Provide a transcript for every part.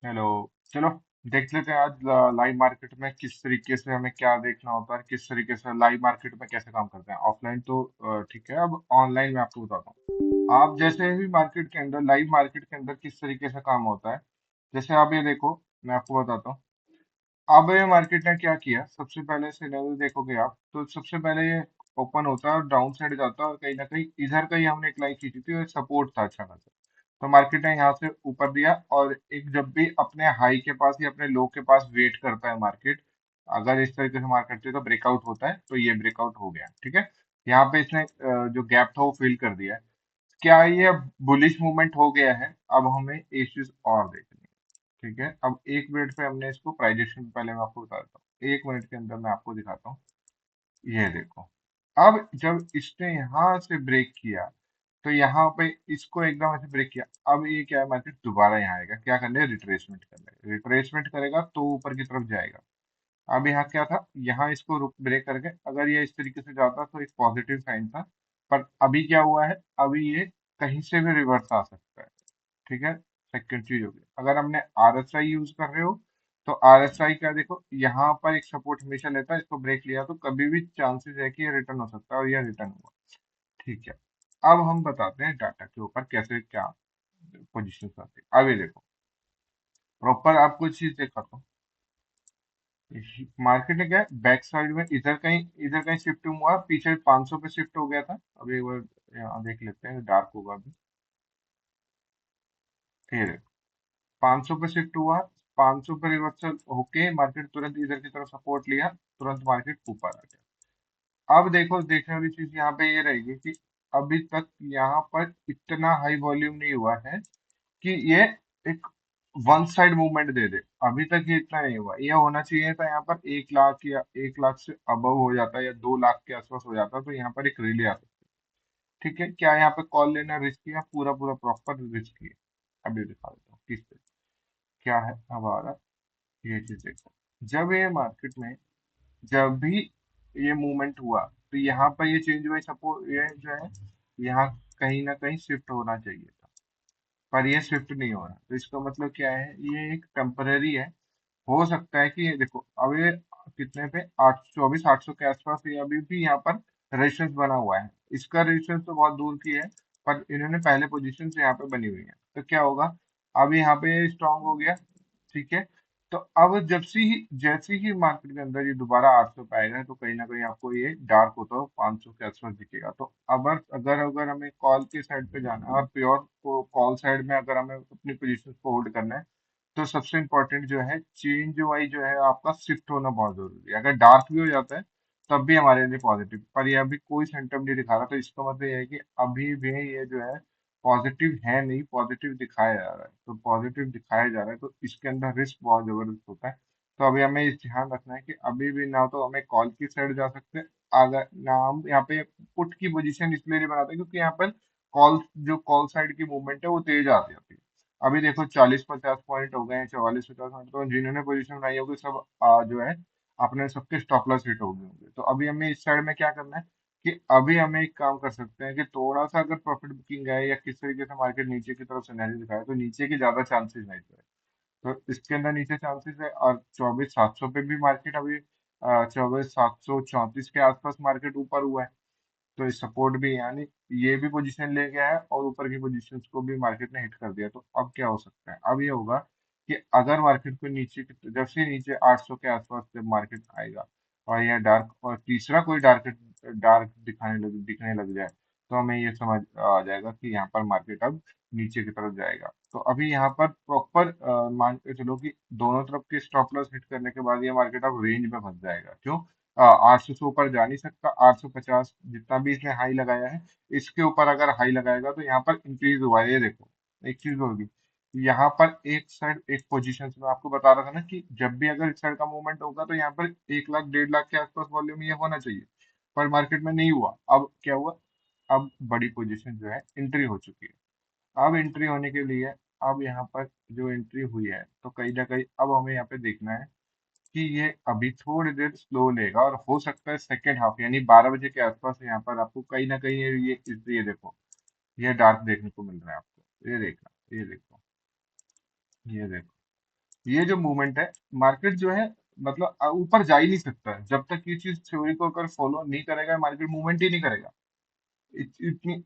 Hello. चलो देख लेते हैं आज लाइव मार्केट में किस तरीके से हमें क्या देखना होता है, किस तरीके से लाइव मार्केट में कैसे काम करते हैं। ऑफलाइन तो ठीक है, अब ऑनलाइन में आपको बताता हूँ। आप जैसे भी मार्केट के अंदर, लाइव मार्केट के अंदर किस तरीके से काम होता है। जैसे आप ये देखो, मैं आपको बताता हूँ। अब ये मार्केट ने क्या किया, सबसे पहले सिनेरियो देखोगे आप तो सबसे पहले ये ओपन होता है और डाउन साइड जाता है, और कहीं ना कहीं इधर का ही हमने एक लाइन खींची थी और सपोर्ट था अच्छा खासा। तो मार्केट ने यहाँ से ऊपर दिया, और एक जब भी अपने हाई के पास या अपने लो के पास वेट करता है मार्केट, अगर इस तरीके से मार्केट करते है तो ब्रेकआउट होता है। तो ये ब्रेकआउट हो गया, ठीक है। यहाँ पे इसने जो गैप था वो फिल कर दिया है। क्या ये बुलिश मूवमेंट हो गया है? अब हमें एक चीज और देखनी है, ठीक है। अब 1 मिनट पे हमने इसको प्राइजेशन पहले मैं आपको बता देता हूँ, 1 मिनट के अंदर मैं आपको दिखाता हूँ। ये देखो, अब जब इसने यहाँ से ब्रेक किया, तो यहाँ पे इसको एकदम ऐसे ब्रेक किया। अब ये क्या है, मार्केट दोबारा यहाँ आएगा, क्या करने, रिट्रेसमेंट करने, रिट्रेसमेंट करेगा तो ऊपर की तरफ जाएगा। अब यहाँ क्या था, यहाँ इसको रुक ब्रेक करके अगर ये इस तरीके से जाता तो एक पॉजिटिव साइन था। पर अभी क्या हुआ है, अभी ये कहीं से भी रिवर्स आ सकता है, ठीक है। सेकंड चीज होगी, अगर हमने आरएसआई यूज कर रहे हो, तो आरएसआई का देखो, यहाँ पर एक सपोर्ट हमेशा लेता है, इसको ब्रेक लिया तो कभी भी चांसेस है कि ये रिटर्न हो सकता है, और ये रिटर्न हुआ, ठीक है। अब हम बताते हैं डाटा के ऊपर कैसे क्या पोजीशन आते हैं। अब ये देखो, प्रॉपर आपको चीज देखा तो मार्केट में क्या है, बैक साइड में इधर कहीं शिफ्ट हुआ, पीछे 500 पे शिफ्ट हो गया था। अभी एक बार यहाँ देख लेते हैं, डार्क होगा अभी। ये देखो, 500 पे शिफ्ट हुआ, 500 पे रिवर्सल होके मार्केट तुरंत इधर की तरफ सपोर्ट लिया, तुरंत मार्केट ऊपर आ गया। अब देखो, देखने वाली चीज यहाँ पे ये रहेगी कि अभी तक यहाँ पर इतना हाई वॉल्यूम नहीं हुआ है कि ये एक वन साइड मूवमेंट दे दे। अभी तक ये इतना नहीं हुआ, ये होना चाहिए था यहाँ पर 1 लाख या 1 लाख से अबव हो जाता, या 2 लाख के आसपास हो जाता, तो यहाँ पर एक रिले आ सकती। ठीक है, क्या यहाँ पे कॉल लेना रिस्की है? पूरा पूरा प्रॉपर रिस्की है। अभी दिखा देता हूँ किस पे क्या है हमारा। ये चीज देखो, जब ये मार्केट में जब भी ये मूवमेंट हुआ, तो यहाँ पर ये चेंज हुआ, सपोज ये जो है, यहाँ कहीं ना कहीं शिफ्ट होना चाहिए था, पर ये शिफ्ट नहीं हो रहा। तो इसका मतलब क्या है, ये एक टेम्पररी है। हो सकता है कि ये देखो, अब ये कितने पे, 824 800 के आसपास ये अभी भी यहाँ पर रेजिस्टेंस बना हुआ है। इसका रेजिस्टेंस तो बहुत दूर की है, पर इन्होंने पहले पोजीशन से यहाँ पे बनी हुई है। तो क्या होगा, अब यहाँ पे स्ट्रांग हो गया, ठीक है। तो अब जैसे ही मार्केट के अंदर ये दोबारा 800 पे आएगा, तो कहीं ना कहीं आपको ये डार्क होता हो 500 के आसपास दिखेगा। तो अगर अगर अगर हमें कॉल के साइड पे जाना है, और प्योर कॉल साइड में अगर हमें अपनी पोजीशन को होल्ड करना है, तो सबसे इम्पोर्टेंट जो है, चेंज वाइज जो है आपका शिफ्ट होना बहुत जरूरी है। अगर डार्क भी हो जाता है तब भी हमारे लिए पॉजिटिव, पर ये अभी कोई सिम्टम नहीं दिखा रहा, तो इसका मतलब ये है कि अभी भी ये जो है पॉजिटिव है नहीं, पॉजिटिव दिखाया जा रहा है। तो पॉजिटिव दिखाया जा रहा है तो इसके अंदर रिस्क बहुत जबरदस्त होता है। तो अभी हमें इस ध्यान रखना है कि अभी भी ना तो हमें कॉल की साइड जा सकते हैं, अगर ना हम यहाँ पे पुट की पोजीशन इसलिए नहीं बनाते क्योंकि यहाँ पर कॉल साइड की मूवमेंट है वो तेज आती जाती है। अभी देखो 40 50 पॉइंट हो गए हैं, 44 50 पॉइंट, तो जिन्होंने पोजीशन बनाई होगी सब जो है अपने सबके स्टॉप लॉस हिट हो गए होंगे। तो अभी हमें इस साइड में क्या करना है कि अभी हमें एक काम कर सकते हैं कि थोड़ा सा अगर प्रॉफिट बुकिंग है या किस तरीके से मार्केट नीचे की तरफ सिनेरियो दिखाए, तो नीचे की ज्यादा चांसेस है इस तो इसके अंदर नीचे चांसेस है। और 24 700 पे भी मार्केट अभी 24 734 के आसपास मार्केट ऊपर हुआ है। तो इस सपोर्ट भी, यानी ये भी पोजीशन ले गया है और ऊपर की पोजीशंस को भी मार्केट ने हिट कर दिया। तो अब क्या हो सकता है, अब ये होगा कि अगर मार्केट को जब से नीचे 800 के आसपास जब मार्केट आएगा, और यह डार्क और तीसरा कोई डार्क दिखने लग जाए, तो हमें ये समझ आ जाएगा कि यहाँ पर मार्केट अब नीचे की तरफ जाएगा। तो अभी यहाँ पर प्रॉपर मान के चलो कि दोनों तरफ के स्टॉप लॉस हिट करने के बाद ये मार्केट अब रेंज में फंस जाएगा। क्यों? 800 से ऊपर जा नहीं सकता, 850 जितना भी इसने हाई लगाया है, इसके ऊपर अगर हाई लगाएगा तो यहाँ पर इंक्रीज हुआ है। ये देखो, एक चीज होगी, यहाँ पर एक साइड एक पोजीशन में आपको बता रहा था ना कि जब भी अगर इस साइड का मूवमेंट होगा तो यहाँ पर 1 लाख 1.5 लाख के आसपास वॉल्यूम ये होना चाहिए, पर मार्केट में नहीं हुआ। अब क्या हुआ, अब बड़ी पोजीशन जो है एंट्री हो चुकी है। अब एंट्री होने के लिए, अब यहाँ पर जो एंट्री हुई है, तो कहीं ना कहीं अब हमें यहाँ पे देखना है कि ये अभी थोड़ी देर स्लो लेगा, और हो सकता है सेकेंड हाफ यानी 12 बजे के आसपास यहाँ पर आपको कहीं ना कहीं ये देखो, ये डार्क देखने को मिल रहा है आपको। ये देखना, ये देखो, ये देखो, ये जो मूवमेंट है, मार्केट जो है मतलब ऊपर जा ही नहीं सकता है जब तक ये चीज थ्योरी को अगर फॉलो नहीं करेगा, मार्केट मूवमेंट ही नहीं करेगा।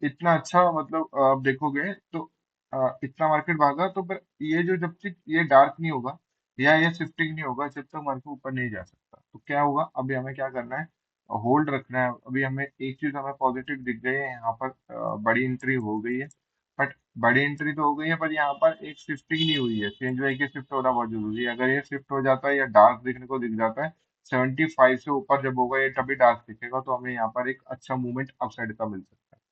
इतना अच्छा मतलब आप देखोगे तो इतना मार्केट भागा तो फिर ये जो जब तक ये डार्क नहीं होगा या ये शिफ्टिंग नहीं होगा, जब तक मार्केट ऊपर नहीं जा सकता। तो क्या होगा, अभी हमें क्या करना है, होल्ड रखना है। अभी हमें एक चीज हमें पॉजिटिव दिख गई है यहाँ पर, बड़ी एंट्री हो गई है। बट बड़ी एंट्री तो हो गई है, पर यहाँ पर एक शिफ्टिंग नहीं हुई है। चेंज वाई के शिफ्ट होना बहुत जरूरी है। अगर ये शिफ्ट हो जाता है या डार्क दिखने को दिख जाता है 75 से ऊपर जब होगा ये, तभी डार्क दिखेगा, तो हमें यहाँ पर एक अच्छा मूवमेंट अपसाइड का मिल सकता है।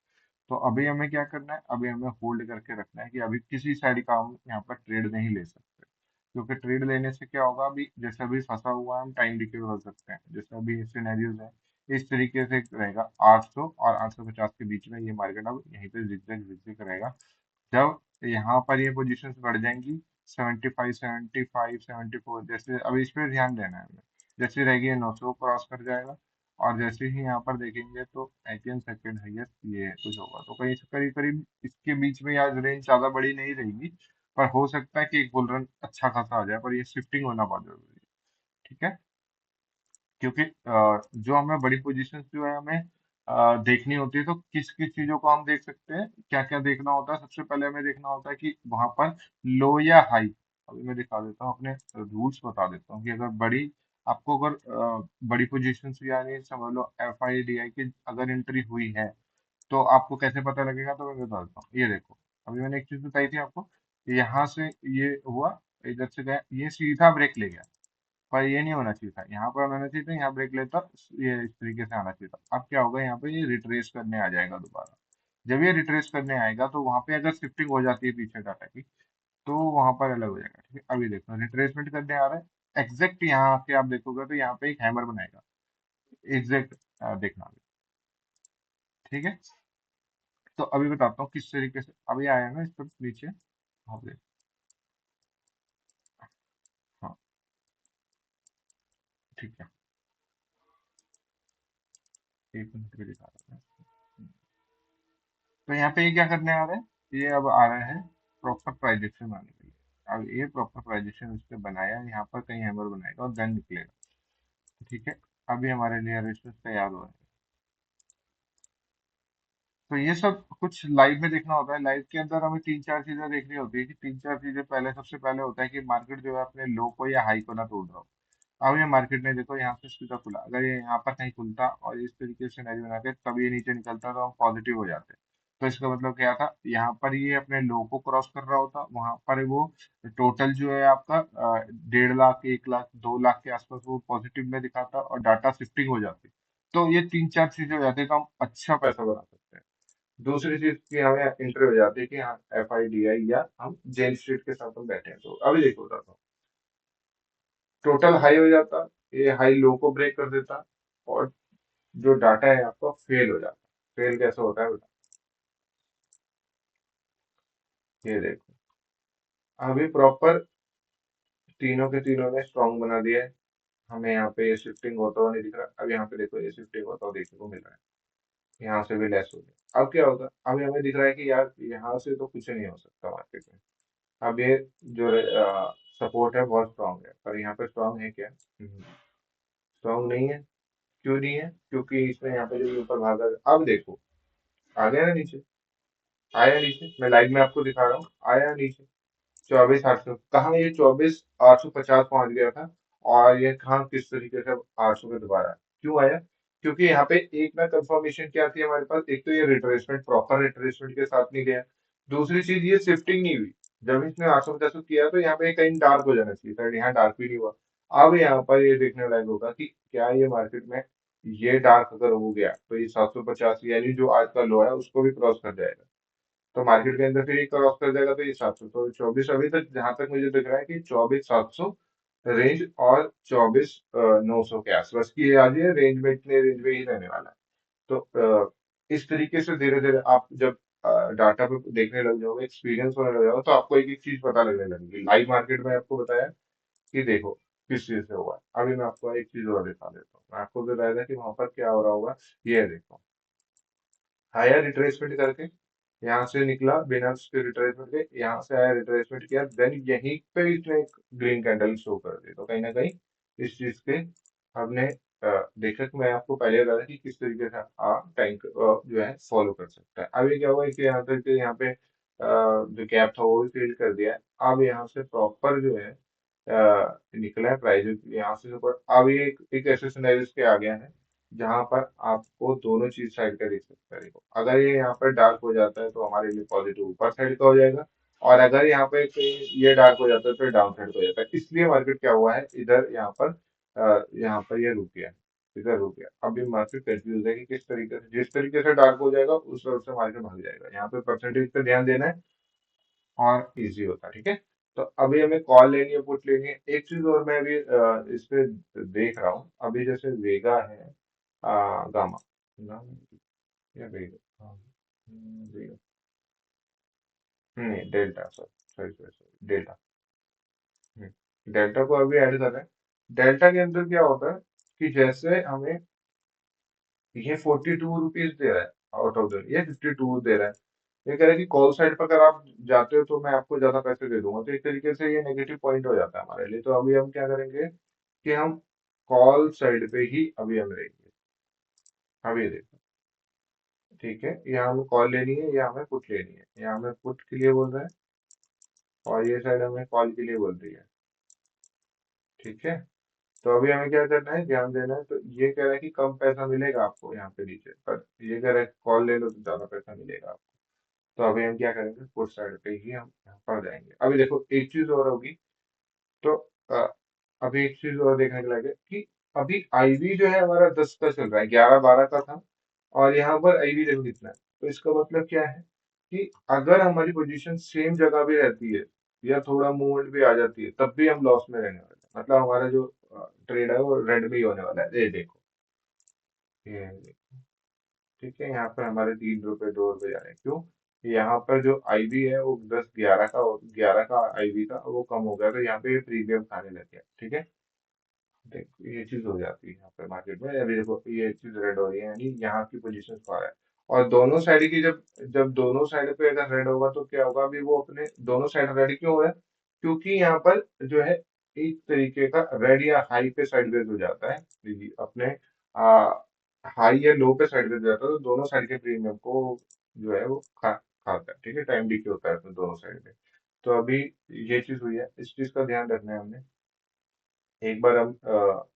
तो अभी हमें क्या करना है, अभी हमें होल्ड करके रखना है कि अभी किसी साइड का हम यहाँ पर ट्रेड नहीं ले सकते। क्योंकि ट्रेड लेने से क्या होगा, अभी जैसे अभी फंसा हुआ है, हम टाइम डिके हो सकते हैं। जैसे अभी सिनेरियोज है, इस तरीके से रहेगा 800 और 850 के बीच में ये मार्केट अब यहीं पे जिगजैग जिगजैग रहेगा। जब यहाँ पर ये पोजीशंस बढ़ जाएंगी 75 75 74, जैसे अभी इस पे ध्यान देना है हमें। जैसे रहेगी ये 900 क्रॉस कर जाएगा, और जैसे ही यहाँ पर देखेंगे तो 18 सेकेंड हाईएस्ट ये कुछ होगा, तो कहीं से करीब करीब इसके बीच में आज रेंज ज्यादा बड़ी नहीं रहेगी। पर हो सकता है कि एक बुल रन अच्छा खासा आ जाए, पर ये शिफ्टिंग होना बहुत जरूरी है। ठीक है, क्योंकि जो हमें बड़ी पोजीशन जो है हमें देखनी होती है, तो किस किस चीजों को हम देख सकते हैं, क्या क्या देखना होता है। सबसे पहले हमें देखना होता है कि वहां पर लो या हाई। अभी मैं दिखा देता हूँ, अपने रूल्स बता देता हूँ कि अगर बड़ी, आपको अगर बड़ी पोजीशन यानी समझ लो FIDI की अगर एंट्री हुई है, तो आपको कैसे पता लगेगा, तो मैं बता देता हूँ। ये देखो, अभी मैंने एक चीज बताई थी आपको, यहाँ से ये हुआ, इधर से गया, ये सीधा ब्रेक ले गया। पर ये नहीं होना चाहिए था, यहाँ पर होना चाहिए था, यहाँ ब्रेक लेता, ये इस तरीके से आना चाहिए था। अब क्या होगा, यहाँ पे ये रिट्रेस करने आ जाएगा दोबारा। जब ये रिट्रेस करने आएगा तो वहां पे अगर शिफ्टिंग हो जाती है पीछे डाटा की, तो वहां पर अलग हो जाएगा। ठीक है, अभी देखो रिट्रेसमेंट करने आ रहा है, एग्जैक्ट यहाँ आके आप देखोगे तो यहाँ पे एक हैमर बनाएगा, एग्जैक्ट देखना अभी। ठीक है, तो अभी बताता हूँ किस तरीके से अभी आया है ना इस पर नीचे। हाँ देख, हाँ ठीक है, एक मिनट में दिखा रहा हूँ। तो यहाँ पे ये क्या करने आ रहा है, ये अब आ रहा है प्रॉपर प्राइजेक्शन आने के लिए। अब ये प्रॉपर प्राइजेक्शन उसने बनाया, यहाँ पर कहीं हैमर बनाएगा और देन निकलेगा। ठीक है, अभी हमारे लिए रेजिस्टेंस तैयार हो रहा है। तो ये सब कुछ लाइव में देखना होता है। लाइव के अंदर हमें तीन चार चीजें देखनी होती है, कि तीन चार चीजें, पहले सबसे पहले होता है कि मार्केट जो है अपने लो को या हाई को ना तोड़ रहा हो। अब ये मार्केट ने देखो यहाँ से सीधा खुला, अगर ये यहाँ पर कहीं खुलता और इस तरीके से सिनेरियो बना के तब ये नीचे निकलता, तो हम पॉजिटिव हो जाते। तो इसका मतलब क्या था, यहाँ पर ये अपने लो को क्रॉस कर रहा होता, वहां पर वो टोटल जो है आपका 1.5 लाख 1 लाख 2 लाख के आसपास वो पॉजिटिव में दिखाता और डाटा शिफ्टिंग हो जाती। तो ये तीन चार चीजें हो जाती, तो हम अच्छा पैसा बना सकते हैं। दूसरी चीज की हमें एंट्री हो जाती है कि हाँ FIDI या हम जेन स्ट्रीट के साथ हम बैठे हैं। तो अभी देखो बताता हूँ, टोटल हाई हो जाता, ये हाई लो को ब्रेक कर देता, और जो डाटा है आपका फेल हो जाता। फेल कैसे होता है बता, ये देखो, अभी प्रॉपर तीनों के तीनों ने स्ट्रॉन्ग बना दिया है। हमें यहाँ पे ये शिफ्टिंग होता हुआ नहीं दिख रहा, अब यहाँ पे देखो ये शिफ्टिंग होता हुआ देखने को मिल रहा है, यहाँ से भी लेस हो गया। अब क्या होगा, अभी हमें दिख रहा है कि यार यहाँ से तो कुछ नहीं हो सकता मार्केट में। अब ये जो सपोर्ट है बहुत स्ट्रांग है, पर यहाँ पे स्ट्रांग है क्या, स्ट्रांग नहीं है। क्यों नहीं है, क्योंकि इसने यहाँ पे जो ऊपर भागा, अब देखो आ गया ना नीचे, आया नीचे, मैं लाइव में आपको दिखा रहा हूँ, आया नीचे 24,800, कहाँ ये 24,850 पहुंच गया था, और ये कहाँ किस तरीके से 800 पे दोबारा आया। क्यों आया, क्योंकि यहाँ पे एक ना कंफर्मेशन क्या थी हमारे पास, एक तो ये रिट्रेसमेंट प्रॉपर रिट्रेसमेंट के साथ नहीं गया, दूसरी चीज ये शिफ्टिंग नहीं हुई। जब इसने 850 किया तो यहाँ पे कहीं डार्क हो जाना चाहिए था, यहाँ डार्क भी नहीं हुआ। अब यहाँ पर ये देखने लायक होगा कि क्या ये मार्केट में ये डार्क अगर हो गया तो ये 750 यानी जो आज का लो है उसको भी क्रॉस कर जाएगा। तो मार्केट के अंदर फिर ये क्रॉस कर जाएगा तो ये 700, तो 24 अभी तक जहां तक मुझे दिख रहा है कि 24,700 रेंज, और 24,900 के आसपास की ये आज ये रेंज में, इतने रेंज में ही रहने वाला है। तो इस तरीके से धीरे धीरे आप जब डाटा पे देखने लग जाओगे, एक्सपीरियंस होने लग जाओगे, तो आपको एक एक चीज पता लगने लगेगी। लाइव मार्केट में आपको बताया कि देखो किस चीज से हुआ है। अभी मैं आपको एक चीज और दिखा देता हूँ, मैं आपको बताया था कि वहां पर क्या हो रहा होगा। ये देखो, हायर रिट्रेसमेंट करके यहाँ से निकला बिना उसके रिट्रेसमेंट के, यहाँ से आया रिट्रेसमेंट किया, देन यहीं पे इसने एक ग्रीन कैंडल शो कर दी। तो कहीं ना कहीं इस चीज के हमने देखा कि मैं आपको पहले बताया था कि किस तरीके से आप टाइम जो है फॉलो कर सकता है। अब ये क्या हुआ कि यहाँ तक के यहाँ पे जो गैप था वो भी फिल कर दिया है। अब यहाँ से प्रॉपर जो है निकला है प्राइस यहाँ से support। अब ये एक ऐसे सिनेरियो के आ गया है जहां पर आपको दोनों चीज साइड का देख सकते हैं। देखो अगर ये यहाँ पर डार्क हो जाता है तो हमारे लिए पॉजिटिव ऊपर साइड का हो जाएगा, और अगर यहाँ पे कहीं ये डार्क हो जाता है तो डाउन साइड का हो जाता है। इसलिए मार्केट क्या हुआ है इधर यहाँ पर ये रुक गया, इधर रुक गया। अभी मार्केट कंफ्यूज है कि किस तरीके से, जिस तरीके से डार्क हो जाएगा उस तरफ से मार्केट भाग जाएगा। यहाँ पे परसेंटेज पे ध्यान देना है और इजी होता है, ठीक है। तो अभी हमें कॉल लेनी है, पुट लेनी है। एक चीज और मैं अभी इस पे देख रहा हूँ, अभी जैसे वेगा है, गामा, गामा या वेगा, हाँ, वेगा, नहीं delta, sorry sorry sorry sorry, delta. Delta को अभी ऐड कर रहे हैं। डेल्टा के अंदर क्या होता है कि जैसे हमें ये 42 रुपीज दे रहा है आउट ऑफ द, ये 52 दे रहा है। ये कह रहा है कि कॉल साइड पर अगर आप जाते हो तो मैं आपको ज्यादा पैसे दे दूंगा। तो एक तरीके से ये नेगेटिव पॉइंट हो जाता है हमारे लिए। तो अभी हम क्या करेंगे कि हम कॉल साइड पे ही अभी हम रहेंगे। अभी देखो, ठीक है, यहाँ हमें कॉल लेनी है या हमें पुट लेनी है। यहाँ हमें पुट के लिए बोल रहा है और ये साइड हमें कॉल के लिए बोल रही है, ठीक है। तो अभी हमें क्या करना है, ध्यान देना है। तो ये कह रहा है कि कम पैसा मिलेगा आपको यहाँ पे नीचे, पर ये कह रहा है कॉल ले लो तो ज्यादा पैसा मिलेगा आपको। तो अभी हम क्या करेंगे, पुट साइड पे ही हम यहाँ पर जाएंगे। अभी देखो एक चीज और होगी। तो अ, अभी एक चीज और देखने के लगे कि अभी आईवी जो है हमारा 10 का चल रहा है, 11-12 का था, और यहाँ पर आईवी देखो कितना है। तो इसका मतलब क्या है कि अगर हमारी पोजीशन सेम जगह भी रहती है या थोड़ा मूवमेंट भी आ जाती है तब भी हम लॉस में रहने वाले हैं। मतलब हमारा जो ट्रेड है वो रेड में ही होने वाला है। ये देखो, ये ठीक है, यहाँ पर हमारे 3 रुपए 2 रुपए जा रहे हैं। क्यों? यहाँ पर जो आईवी है वो 10-11 का आईवी था, वो कम हो गया, तो यहाँ पे प्रीमियम खाने लग गया, ठीक है। देखो ये चीज हो जाती है यहाँ पे मार्केट में। अभी देखो ये चीज रेड हो रही है, यानी यहाँ की पोजीशन पर है। और दोनों साइड की जब जब दोनों साइड पे अगर रेड होगा तो क्या होगा, अभी वो अपने दोनों साइड रेड क्यों हो रहा है? क्योंकि यहाँ पर जो है एक तरीके का रेड या हाई पे साइडवेज हो जाता है। अपने हाई या लो पे साइडवेज हो जाता है, तो दोनों साइड के प्रीमियम को जो है वो खाता है, ठीक है। टाइम डिके होता है उसमें दोनों साइड में। तो अभी ये चीज हुई है, इस चीज का ध्यान रखना है हमने। एक बार हम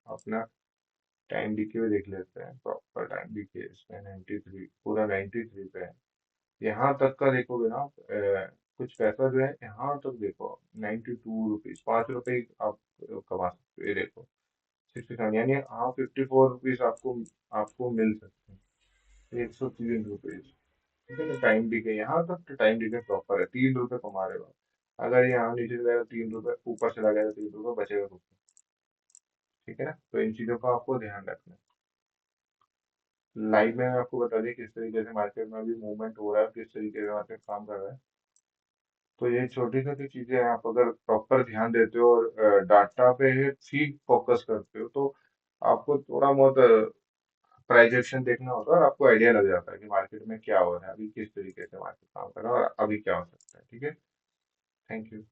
अपना टाइम डीके भी देख लेते हैं। प्रॉपर टाइम डीके इसमें 93, पूरा 93 पे है। यहाँ तक का देखोगे ना आप, कुछ पैसा जो है यहाँ तक देखो, 92 रुपीज, 5 रुपए ही आप कमा सकते हो। ये देखो 67, यानी हाँ 54 रुपीज आपको आपको मिल सकते हैं, 103 रुपीज, ठीक है ना। टाइम डीके यहाँ तक तो टाइम डीके प्रॉपर है, 3 रुपए कमा रहे हो आप। अगर यहाँ नीचे चला गया 3 रुपए, ऊपर चला गया 3 रुपए, बचेगा कुछ नहीं, ठीक है ना। तो इन चीजों का आपको ध्यान रखना है। लाइव में मैं आपको बता दें किस तरीके से मार्केट में अभी मूवमेंट हो रहा है, किस तरीके से मार्केट काम कर रहा है। तो ये छोटी छोटी चीजें हैं, आप अगर प्रॉपर ध्यान देते हो और डाटा पे ठीक फोकस करते हो तो आपको थोड़ा बहुत प्राइजेक्शन देखना होता है और आपको आइडिया लग जाता है कि मार्केट में क्या हो रहा है, अभी किस तरीके से मार्केट काम कर रहा है और अभी क्या हो सकता है, ठीक है। Thank you.